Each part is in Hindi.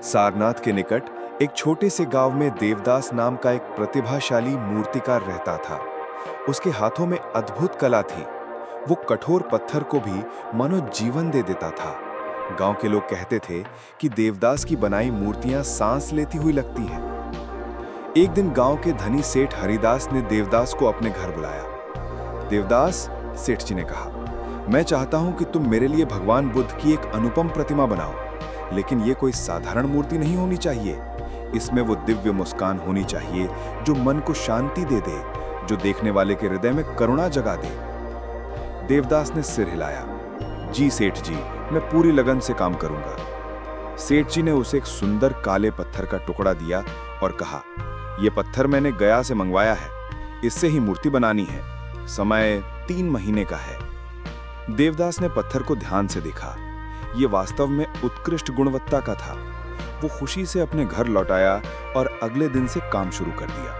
सारनाथ के निकट एक छोटे से गांव में देवदास नाम का एक प्रतिभाशाली मूर्तिकार रहता था। उसके हाथों में अद्भुत कला थी। वो कठोर पत्थर को भी मानो जीवन दे देता था। गांव के लोग कहते थे कि देवदास की बनाई मूर्तियां सांस लेती हुई लगती हैं। एक दिन गांव के धनी सेठ हरिदास ने देवदास को अपने घर बुलाया। देवदास, सेठ जी ने कहा, मैं चाहता हूं कि तुम मेरे लिए भगवान बुद्ध की एक अनुपम प्रतिमा बनाओ, लेकिन ये कोई साधारण मूर्ति नहीं होनी चाहिए। इसमें वो दिव्य मुस्कान होनी चाहिए जो मन को शांति दे दे, जो देखने वाले के हृदय में करुणा जगा दे। देवदास ने सिर हिलाया। जी सेठ जी, मैं पूरी लगन से काम करूंगा। सेठ जी ने उसे एक सुंदर काले पत्थर का टुकड़ा दिया और कहा, यह पत्थर मैंने गया से मंगवाया है, इससे ही मूर्ति बनानी है। समय 3 महीने का है। देवदास ने पत्थर को ध्यान से देखा। यह वास्तव में उत्कृष्ट गुणवत्ता का था। वो खुशी से अपने घर लौट आया और अगले दिन से काम शुरू कर दिया।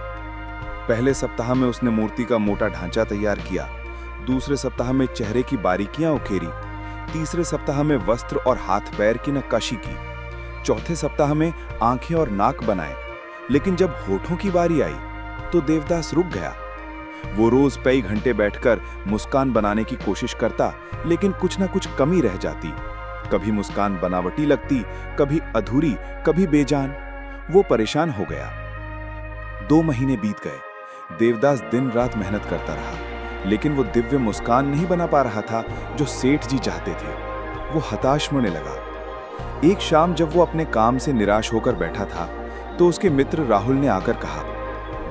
पहले सप्ताह में उसने मूर्ति का मोटा ढांचा तैयार किया, दूसरे सप्ताह में चेहरे की बारीकियां उकेरी, तीसरे सप्ताह में वस्त्र और हाथ पैर की नक्काशी की, चौथे सप्ताह में आंखें और नाक बनाए। लेकिन जब होठों की बारी आई तो देवदास रुक गया। वो रोज कई घंटे बैठकर मुस्कान बनाने की कोशिश करता, लेकिन कुछ ना कुछ कमी रह जाती। कभी मुस्कान बनावटी लगती, कभी अधूरी, कभी बेजान। वो परेशान हो गया। 2 महीने बीत गए। देवदास दिन रात मेहनत करता रहा, लेकिन वो दिव्य मुस्कान नहीं बना पा रहा था जो सेठ जी चाहते थे। वो हताश होने लगा। एक शाम जब वो अपने काम से निराश होकर बैठा था तो उसके मित्र राहुल ने आकर कहा,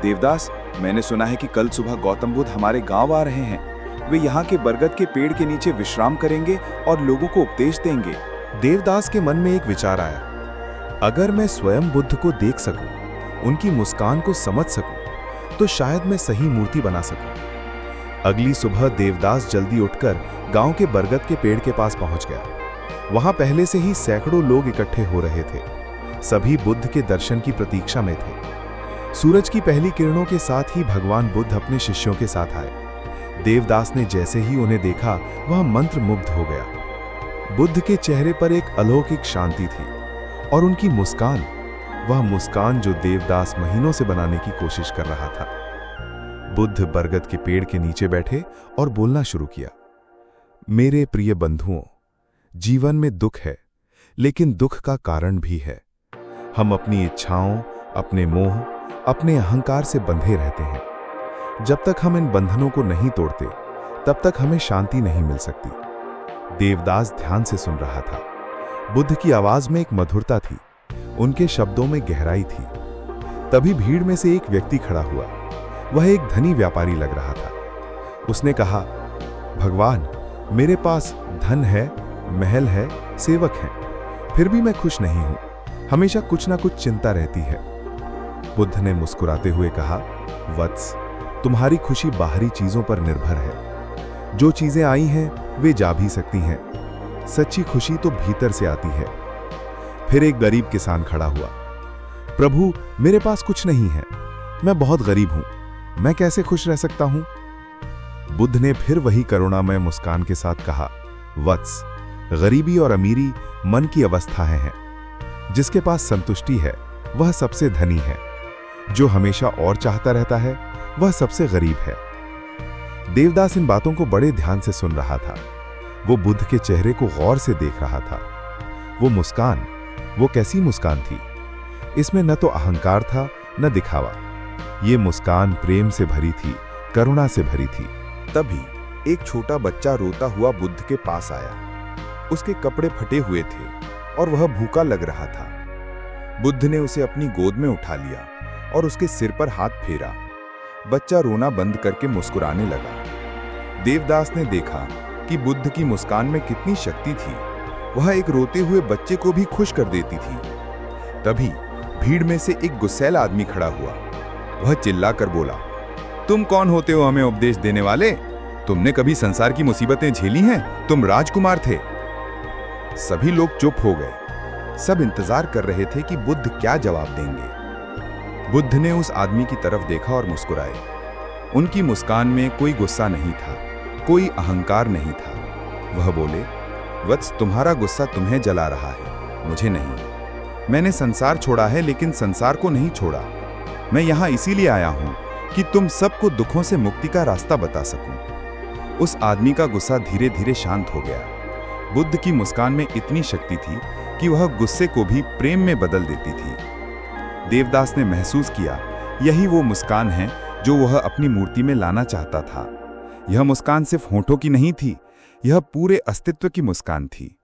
देवदास, मैंने सुना है कि कल सुबह गौतम बुद्ध हमारे गांव आ रहे हैं। वे यहाँ के बरगद के पेड़ के नीचे विश्राम करेंगे और लोगों को उपदेश देंगे। देवदास के मन में एक विचार आया, अगर मैं स्वयं बुद्ध को देख सकूं, उनकी मुस्कान को समझ सकूं, तो शायद मैं सही मूर्ति बना सकूं। अगली सुबह देवदास जल्दी उठकर गांव के बरगद के पेड़ के पास पहुंच गया। वहां पहले से ही सैकड़ों लोग इकट्ठे हो रहे थे। सभी बुद्ध के दर्शन की प्रतीक्षा में थे। सूरज की पहली किरणों के साथ ही भगवान बुद्ध अपने शिष्यों के साथ आए। देवदास ने जैसे ही उन्हें देखा, वह मंत्रमुग्ध हो गया। बुद्ध के चेहरे पर एक अलौकिक शांति थी और उनकी मुस्कान, वह मुस्कान जो देवदास महीनों से बनाने की कोशिश कर रहा था। बुद्ध बरगद के पेड़ के नीचे बैठे और बोलना शुरू किया, मेरे प्रिय बंधुओं, जीवन में दुख है, लेकिन दुख का कारण भी है। हम अपनी इच्छाओं, अपने मोह, अपने अहंकार से बंधे रहते हैं। जब तक हम इन बंधनों को नहीं तोड़ते, तब तक हमें शांति नहीं मिल सकती। देवदास ध्यान से सुन रहा था। बुद्ध की आवाज में एक मधुरता थी, उनके शब्दों में गहराई थी। तभी भीड़ में से एक व्यक्ति खड़ा हुआ। वह एक धनी व्यापारी लग रहा था। उसने कहा, भगवान, मेरे पास धन है, महल है, सेवक हैं, फिर भी मैं खुश नहीं हूं। हमेशा कुछ ना कुछ चिंता रहती है। बुद्ध ने मुस्कुराते हुए कहा, वत्स, तुम्हारी खुशी बाहरी चीजों पर निर्भर है। जो चीजें आई हैं वे जा भी सकती हैं। सच्ची खुशी तो भीतर से आती है। फिर एक गरीब किसान खड़ा हुआ। प्रभु, मेरे पास कुछ नहीं है, मैं बहुत गरीब हूं, मैं कैसे खुश रह सकता हूं? बुद्ध ने फिर वही करुणामय मुस्कान के साथ कहा, वत्स, गरीबी और अमीरी मन की अवस्थाएं हैं। जिसके पास संतुष्टि है वह सबसे धनी है। जो हमेशा और चाहता रहता है वह सबसे गरीब है। देवदास इन बातों को बड़े ध्यान से सुन रहा था। वो बुद्ध के चेहरे को गौर से देख रहा था। वो मुस्कान, वो कैसी मुस्कान थी? इसमें न तो अहंकार था, न दिखावा। ये मुस्कान प्रेम से भरी थी, करुणा से भरी थी। तभी एक छोटा बच्चा रोता हुआ बुद्ध के पास आया। उसके कपड़े फटे हुए थे और वह भूखा लग रहा था। बुद्ध ने उसे अपनी गोद में उठा लिया और उसके सिर पर हाथ फेरा। बच्चा रोना बंद करके मुस्कुराने लगा। देवदास ने देखा कि बुद्ध की मुस्कान में कितनी शक्ति थी। वह एक रोते हुए बच्चे को भी खुश कर देती थी। तभी भीड़ में से एक गुस्सैल आदमी खड़ा हुआ। वह चिल्लाकर बोला, तुम कौन होते हो हमें उपदेश देने वाले? तुमने कभी संसार की मुसीबतें झेली हैं? तुम राजकुमार थे। सभी लोग चुप हो गए। सब इंतजार कर रहे थे कि बुद्ध क्या जवाब देंगे। बुद्ध ने उस आदमी की तरफ देखा और मुस्कुराए। उनकी मुस्कान में कोई गुस्सा नहीं था, कोई अहंकार नहीं था। वह बोले, वत्स, तुम्हारा गुस्सा तुम्हें जला रहा है, मुझे नहीं। मैंने संसार छोड़ा है लेकिन संसार को नहीं छोड़ा। मैं यहाँ इसीलिए आया हूँ कि तुम सबको दुखों से मुक्ति का रास्ता बता सकूं। उस आदमी का गुस्सा धीरे धीरे शांत हो गया। बुद्ध की मुस्कान में इतनी शक्ति थी कि वह गुस्से को भी प्रेम में बदल देती थी। देवदास ने महसूस किया, यही वो मुस्कान है जो वह अपनी मूर्ति में लाना चाहता था। यह मुस्कान सिर्फ होठों की नहीं थी, यह पूरे अस्तित्व की मुस्कान थी।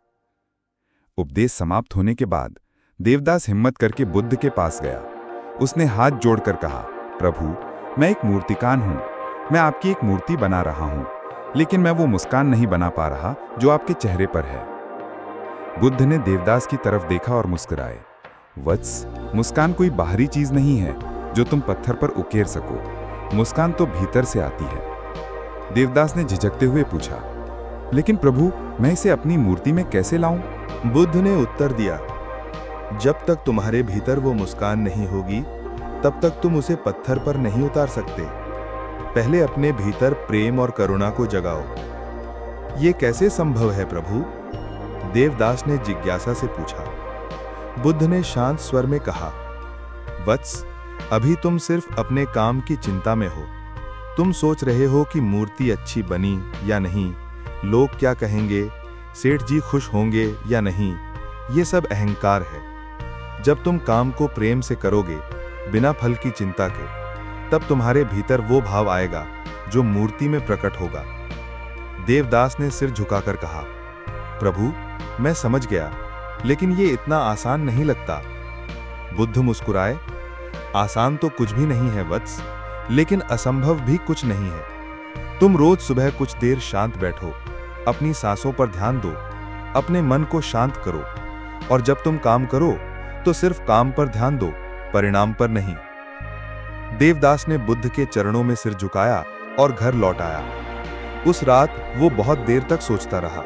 उपदेश समाप्त होने के बाद देवदास हिम्मत करके बुद्ध के पास गया। उसने हाथ जोड़कर कहा, प्रभु, मैं एक मूर्तिकार हूं। मैं आपकी एक मूर्ति बना रहा हूं, लेकिन मैं वो मुस्कान नहीं बना पा रहा जो आपके चेहरे पर है। बुद्ध ने देवदास की तरफ देखा और मुस्कुराए। वत्स, मुस्कान कोई बाहरी चीज नहीं है जो तुम पत्थर पर उकेर सको। मुस्कान तो भीतर से आती है। देवदास ने झिझकते हुए पूछा, लेकिन प्रभु, मैं इसे अपनी मूर्ति में कैसे लाऊं? बुद्ध ने उत्तर दिया, जब तक तुम्हारे भीतर वो मुस्कान नहीं होगी, तब तक तुम उसे पत्थर पर नहीं उतार सकते। पहले अपने भीतर प्रेम और करुणा को जगाओ। ये कैसे संभव है प्रभु? देवदास ने जिज्ञासा से पूछा। बुद्ध ने शांत स्वर में कहा, वत्स, अभी तुम सिर्फ अपने काम की चिंता में हो। तुम सोच रहे हो कि मूर्ति अच्छी बनी या नहीं, लोग क्या कहेंगे, सेठ जी खुश होंगे या नहीं। ये सब अहंकार है। जब तुम काम को प्रेम से करोगे, बिना फल की चिंता के, तब तुम्हारे भीतर वो भाव आएगा जो मूर्ति में प्रकट होगा। देवदास ने सिर झुकाकर कहा, प्रभु, मैं समझ गया, लेकिन ये इतना आसान नहीं लगता। बुद्ध मुस्कुराए, आसान तो कुछ भी नहीं है वत्स, लेकिन असंभव भी कुछ नहीं है। तुम रोज सुबह कुछ देर शांत बैठो, अपनी सांसों पर ध्यान दो, अपने मन को शांत करो, और जब तुम काम करो तो सिर्फ काम पर ध्यान दो, परिणाम पर नहीं। देवदास ने बुद्ध के चरणों में सिर झुकाया और घर लौट आया। उस रात वो बहुत देर तक सोचता रहा।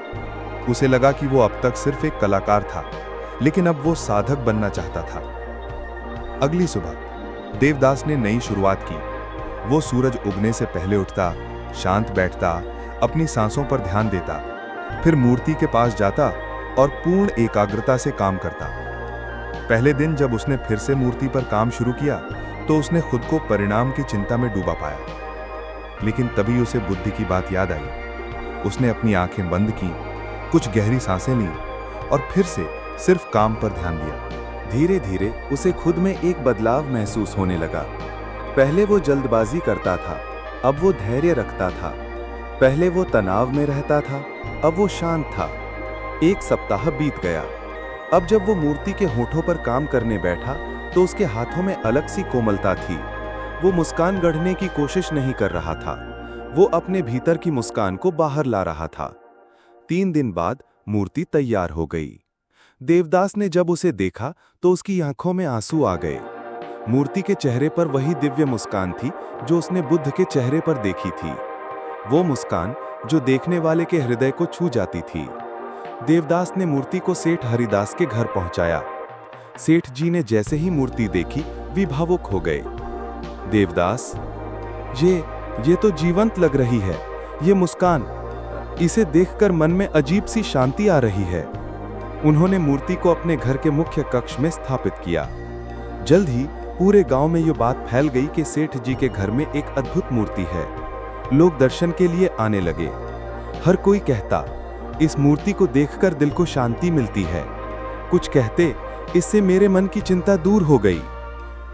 उसे लगा कि वो अब तक सिर्फ एक कलाकार था, लेकिन अब वो साधक बनना चाहता था। अगली सुबह देवदास ने नई शुरुआत की। वो सूरज उगने से पहले उठता, शांत बैठता, अपनी सांसों पर ध्यान देता, फिर मूर्ति के पास जाता और पूर्ण एकाग्रता से काम करता। पहले दिन जब उसने फिर से मूर्ति पर काम शुरू किया तो उसने खुद को परिणाम की चिंता में डूबा पाया। लेकिन तभी उसे बुद्धि की बात याद आई। उसने अपनी आंखें बंद की, कुछ गहरी सांसें ली और फिर से सिर्फ काम पर ध्यान दिया। धीरे धीरे उसे खुद में एक बदलाव महसूस होने लगा। पहले वो जल्दबाजी करता था, अब वो धैर्य रखता था। पहले वो तनाव में रहता था, अब वो शांत था। एक सप्ताह बीत गया। अब जब वो मूर्ति के होठों पर काम करने बैठा तो उसके हाथों में अलग सी कोमलता थी। वो मुस्कान गढ़ने की कोशिश नहीं कर रहा था, वो अपने भीतर की मुस्कान को बाहर ला रहा था। 3 दिन बाद मूर्ति तैयार हो गई। देवदास ने जब उसे देखा तो उसकी आंखों में आंसू आ गए। मूर्ति के चेहरे पर वही दिव्य मुस्कान थी जो उसने बुद्ध के चेहरे पर देखी थी। वो मुस्कान जो देखने वाले के हृदय को छू जाती थी। देवदास ने मूर्ति को सेठ हरिदास के घर पहुंचाया। सेठ जी ने जैसे ही मूर्ति देखी, वे भावुक हो गए। देवदास, ये तो जीवंत लग रही है। ये मुस्कान, इसे देखकर मन में अजीब सी शांति आ रही है। उन्होंने मूर्ति को अपने घर के मुख्य कक्ष में स्थापित किया। जल्द ही पूरे गांव में ये बात फैल गई कि सेठ जी के घर में एक अद्भुत मूर्ति है। लोग दर्शन के लिए आने लगे। हर कोई कहता, इस मूर्ति को देखकर दिल को शांति मिलती है। कुछ कहते, इससे मेरे मन की चिंता दूर हो गई।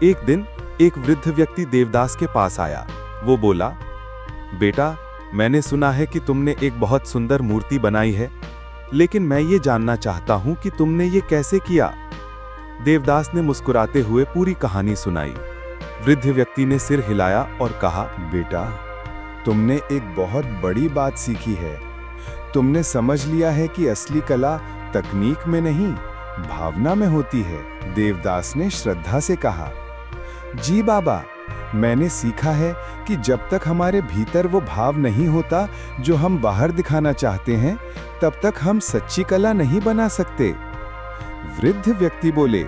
एक दिन एक वृद्ध व्यक्ति देवदास के पास आया। वो बोला, बेटा, मैंने सुना है कि तुमने एक बहुत सुंदर मूर्ति बनाई है, लेकिन मैं ये जानना चाहता हूं कि तुमने ये कैसे किया। देवदास ने मुस्कुराते हुए पूरी कहानी सुनाई। वृद्ध व्यक्ति ने सिर हिलाया और कहा, बेटा, तुमने एक बहुत बड़ी बात सीखी है। तुमने समझ लिया है कि असली कला तकनीक में नहीं, भावना में होती है। देवदास ने श्रद्धा से कहा, जी बाबा, मैंने सीखा है कि जब तक हमारे भीतर वो भाव नहीं होता जो हम बाहर दिखाना चाहते हैं, तब तक हम सच्ची कला नहीं बना सकते। वृद्ध व्यक्ति बोले,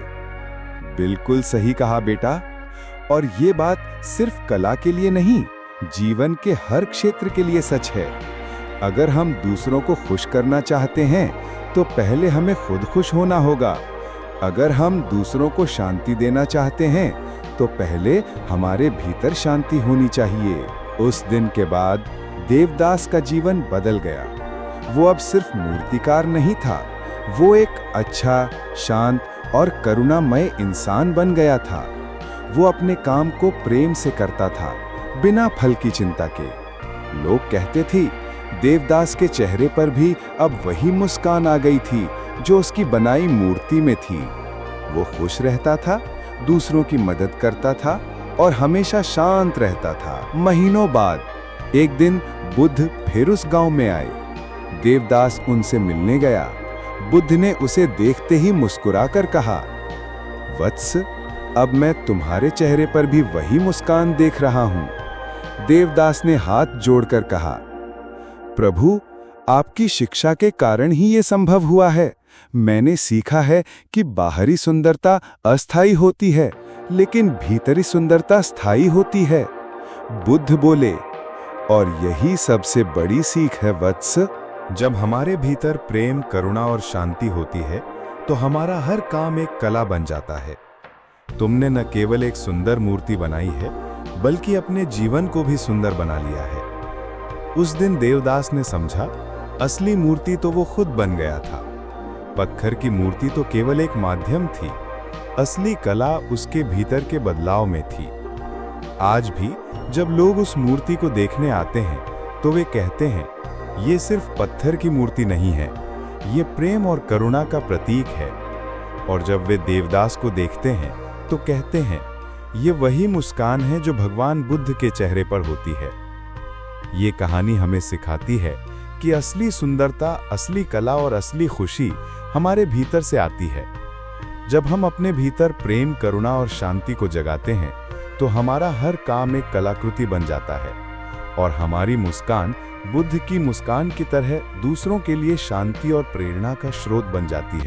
बिल्कुल सही कहा बेटा, और ये बात सिर्फ कला के लिए नहीं, जीवन के हर क्षेत्र के लिए सच है। अगर हम दूसरों को खुश करना चाहते हैं तो पहले हमें खुद खुश होना होगा। अगर हम दूसरों को शांति देना चाहते हैं तो पहले हमारे भीतर शांति होनी चाहिए। उस दिन के बाद देवदास का जीवन बदल गया। वो अब सिर्फ मूर्तिकार नहीं था, वो एक अच्छा, शांत और करुणामय इंसान बन गया था। वो अपने काम को प्रेम से करता था, बिना फल की चिंता के। लोग कहते थे, देवदास के चेहरे पर भी अब वही मुस्कान आ गई थी जो उसकी बनाई मूर्ति में थी। वो खुश रहता था, दूसरों की मदद करता था और हमेशा शांत रहता था। महीनों बाद एक दिन बुद्ध फिर उस गांव में आए। देवदास उनसे मिलने गया। बुद्ध ने उसे देखते ही मुस्कुराकर कहा, वत्स, अब मैं तुम्हारे चेहरे पर भी वही मुस्कान देख रहा हूं। देवदास ने हाथ जोड़कर कहा, प्रभु, आपकी शिक्षा के कारण ही ये संभव हुआ है। मैंने सीखा है कि बाहरी सुंदरता अस्थायी होती है, लेकिन भीतरी सुंदरता स्थायी होती है। बुद्ध बोले, और यही सबसे बड़ी सीख है वत्स। जब हमारे भीतर प्रेम, करुणा और शांति होती है तो हमारा हर काम एक कला बन जाता है। तुमने न केवल एक सुंदर मूर्ति बनाई है, बल्कि अपने जीवन को भी सुंदर बना लिया है। उस दिन देवदास ने समझा, असली मूर्ति तो वो खुद बन गया था। पत्थर की मूर्ति तो केवल एक माध्यम थी, असली कला उसके भीतर के बदलाव में थी। आज भी जब लोग उस मूर्ति को देखने आते हैं तो वे कहते हैं, ये सिर्फ पत्थर की मूर्ति नहीं है, ये प्रेम और करुणा का प्रतीक है। और जब वे देवदास को देखते हैं तो कहते हैं, ये वही मुस्कान है जो भगवान बुद्ध के चेहरे पर होती है। ये कहानी हमें सिखाती है कि असली सुंदरता, असली कला और असली खुशी हमारे भीतर से आती है। जब हम अपने भीतर प्रेम, करुणा और शांति को जगाते हैं तो हमारा हर काम एक कलाकृति बन जाता है और हमारी मुस्कान बुद्ध की मुस्कान की तरह दूसरों के लिए शांति और प्रेरणा का स्रोत बन जाती है।